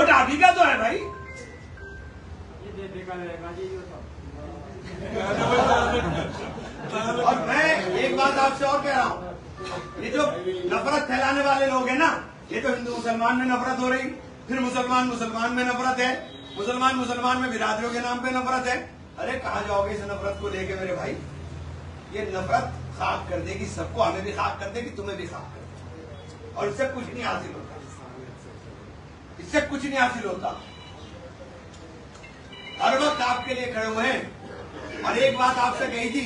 Vote आप ही का तो है भाई। और मैं एक बात आपसे और कह रहा हूँ, ये जो नफरत फैलाने वाले लोग हैं ना, ये तो हिंदू मुसलमान में नफरत हो रही, फिर मुसलमान मुसलमान में नफरत है, मुसलमान मुसलमान में बिरादरियों के नाम पे नफरत है। अरे कहाँ जाओगे इस नफरत को लेके मेरे भाई? ये नफरत खाक कर देगी सबको, हमें भी खाक कर देगी, तुम्हें भी खाक कर देगी, और इससे कुछ नहीं हासिल होता, इससे कुछ नहीं हासिल होता। हर वक्त आपके लिए खड़े हुए हैं। और एक बात आपसे कही थी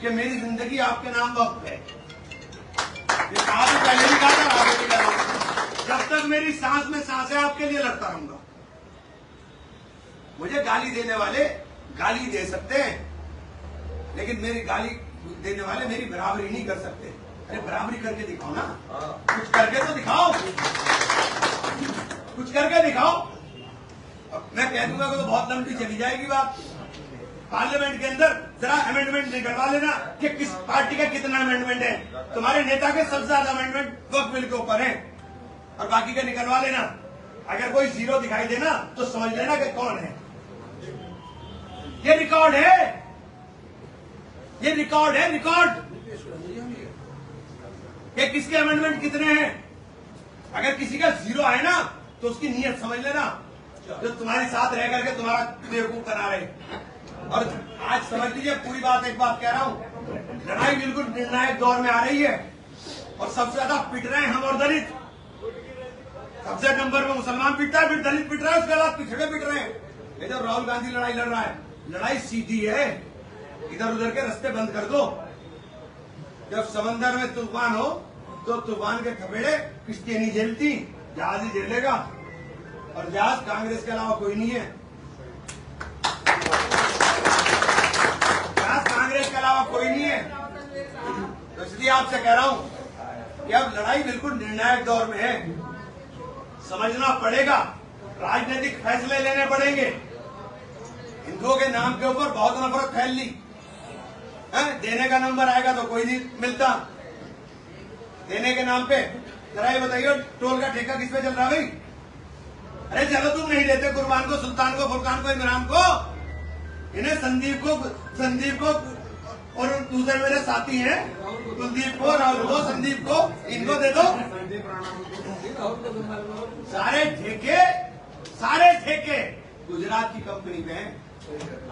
कि मेरी जिंदगी आपके नाम वक्त है, ये कहा तो पहले भी कहा था, आगे भी कह रहा हूं, जब तक मेरी सांस में सांस है आपके लिए लड़ता रहूंगा। मुझे गाली देने वाले गाली दे सकते हैं, लेकिन मेरी गाली देने वाले मेरी बराबरी नहीं कर सकते। अरे बराबरी करके दिखाओ ना, कुछ करके तो दिखाओ, कुछ करके दिखाओ। अब मैं कह दूंगा तो बहुत लंबी चली जाएगी बात। पार्लियामेंट के अंदर जरा अमेंडमेंट निकलवा लेना कि किस पार्टी का कितना अमेंडमेंट है। तुम्हारे नेता के सबसे ज्यादा अमेंडमेंट वक्त बिल के ऊपर है, और बाकी का निकलवा लेना। अगर कोई जीरो दिखाई देना तो समझ लेना कि कौन है। ये रिकॉर्ड है, ये रिकॉर्ड है, रिकॉर्ड कि किसके अमेंडमेंट कितने हैं। अगर किसी का जीरो है ना तो उसकी नीयत समझ लेना, जो तुम्हारे साथ रह करके तुम्हारा बेवकूफ बना रहे। और आज समझ लीजिए, पूरी बात एक बात कह रहा हूं, लड़ाई बिल्कुल निर्णायक दौर में आ रही है, और सबसे ज्यादा पिट रहे हैं हम और दलित। सबसे नंबर में मुसलमान पिटता है, फिर दलित पिट रहा है, उसके बाद पिछड़े पिट रहे हैं। ये जब राहुल गांधी लड़ाई लड़ रहा है, लड़ाई सीधी है, इधर उधर के रास्ते बंद कर दो। जब समंदर में तूफान हो तो तूफान के थपेड़े किश्तियां नहीं झेलती, जहाज ही झेलेगा, और जहाज कांग्रेस के अलावा कोई नहीं है। जहाज कांग्रेस के अलावा कोई नहीं है। तो इसलिए आपसे कह रहा हूं कि अब लड़ाई बिल्कुल निर्णायक दौर में है, समझना पड़ेगा, राजनीतिक फैसले लेने पड़ेंगे। हिंदुओं के नाम के ऊपर बहुत नफरत फैल ली है, देने का नंबर आएगा तो कोई नहीं मिलता, देने के नाम पे। जरा ये बताइए, टोल का ठेका किस पे चल रहा भाई? अरे चलो तुम नहीं देते कुर्बान को, सुल्तान को, फुरकान को, इमरान को, इन्हें संदीप को और दूसरे मेरे साथी हैं कुलदीप को, राहुल को, संदीप को, इनको दे दो। सारे ठेके गुजरात की कंपनी में हैं।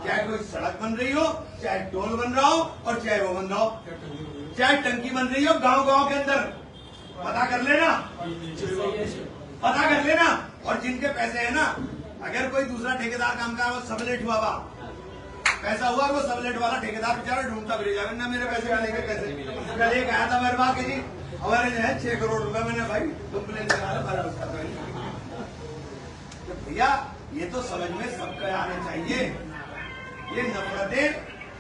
चाहे कोई सड़क बन रही हो, चाहे टोल बन रहा हो, और चाहे वो बन रहा हो, चाहे टंकी बन रही हो गांव-गांव के अंदर, पता कर लेना, पता कर लेना। और जिनके पैसे है ना, अगर कोई दूसरा ठेकेदार काम कर रहा हो, सबलेट हुआ पैसा हुआ, वो सबलेट वाला ठेकेदार बेचारा ढूंढता फिर जाएगा ना, मेरे पैसे वाले के पैसे। कल एक आया था मेरे पास कि जी हमारे जो है 6 करोड़ रुपए, मैंने भाई कंप्लेन करा, भैया ये तो समझ में सबका आने चाहिए। ये नफरतें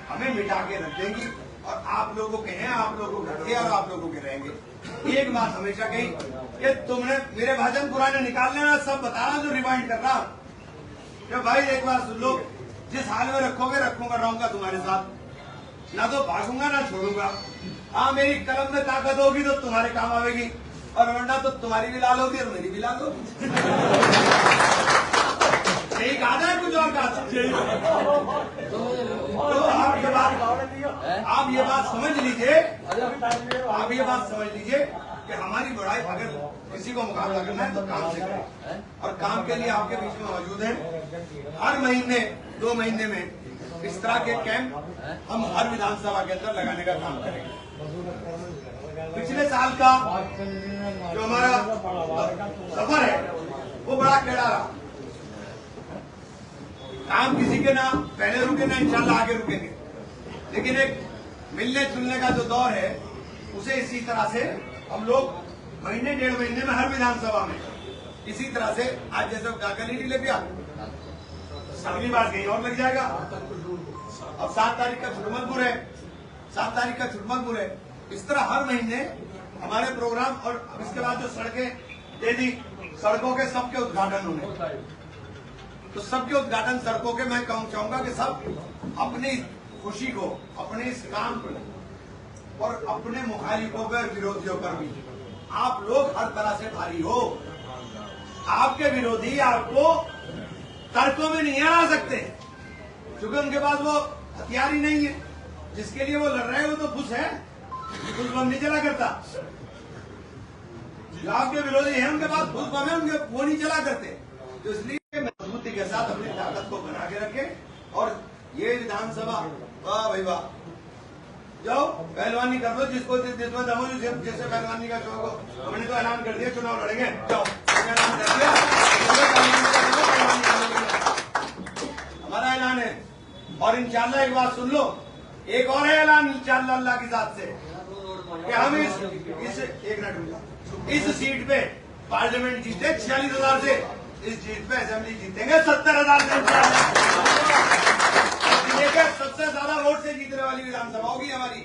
हमें मिटा के रख देंगी, और आप लोगों के हैं, आप लोगों के थे, और आप लोगों के रहेंगे। एक बात हमेशा कही कि तुमने मेरे भाषण पुराने निकाल लेना, सब बताना जो रिवाइंड कर रहा कि भाई एक बार सुन लो, जिस हाल में रखोगे रखूंगा, रहूंगा तुम्हारे साथ, ना तो भागूंगा ना छोड़ूंगा। हाँ, मेरी कलम में ताकत होगी तो तुम्हारे काम आवेगी, और वरना तो तुम्हारी भी लाल होगी और मेरी भी लाल होगी। यही कहा था, कुछ और कहा था? तो आप ये बात समझ लीजिए, आप ये बात समझ लीजिए कि हमारी बड़ाई, अगर किसी को मुकाबला करना है तो काम से करें, और काम के लिए आपके बीच में मौजूद है। हर महीने 2 महीने में इस तरह के कैंप हम हर विधानसभा के अंदर लगाने का काम करेंगे। पिछले साल का जो हमारा सफर है वो बड़ा टेढ़ा रहा। काम किसी के ना पहले रुके ना इंशाल्लाह आगे रुकेंगे, लेकिन एक मिलने जुलने का जो दौर है उसे इसी तरह से हम लोग महीने 1.5 महीने में हर विधानसभा में इसी तरह से, आज जैसे काकली नहीं लग गया, अगली बार कहीं और लग जाएगा। अब 7 तारीख का छुटमलपुर है, 7 तारीख का छुटमलपुर है। इस तरह हर महीने हमारे प्रोग्राम, और इसके बाद जो सड़कें दे दी, सड़कों के सबके उद्घाटन होने, तो सबके उद्घाटन सड़कों के मैं चाहूंगा कि सब अपनी खुशी को, अपने इस काम को, और अपने मुखालिफों पर, विरोधियों पर भी आप लोग हर तरह से भारी हो। आपके विरोधी आपको तर्कों में नहीं हरा सकते, क्योंकि उनके पास वो हथियार ही नहीं है। जिसके लिए वो लड़ रहे हैं वो तो बुश है, बुश बम नहीं चला करता। जो आपके विरोधी हैं उनके पास बुश बम है, उनके वो नहीं चला करते। तो इसलिए मजबूती के साथ अपनी ताकत को बना के रखें। और ये विधानसभा, वाह भाई वाह, जाओ पहलवानी कर लो, जिसको जिसमें दमो जैसे पहलवानी का शौक हो। हमने तो ऐलान कर दिया चुनाव लड़ेंगे, जाओ ऐलान कर दिया, हमारा ऐलान है। और इंशाल्लाह एक बात सुन लो, एक और है ऐलान इंशाल्लाह अल्लाह की जात से कि हम इस एक मिनट इस सीट पे पार्लियामेंट जीते 46,000 से, इस सीट पे असेंबली जीतेंगे 70,000 से इंशाल्लाह। सबसे ज्यादा वोट से जीतने वाली विधानसभा होगी हमारी।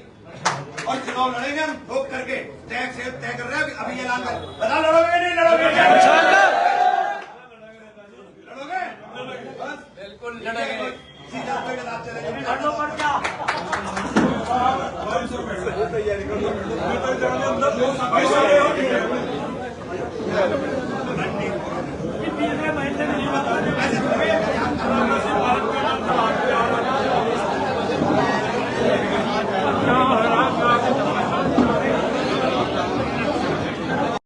और चुनाव लड़ेंगे हम ठोक करके, तय कर रहे हैं अभी ऐलान कर। बता लड़ोगे नहीं लड़ोगे? लड़ोगे? बस बिल्कुल लड़ेंगे। सीधा पे के साथ चलेंगे। तैयारी कर लो।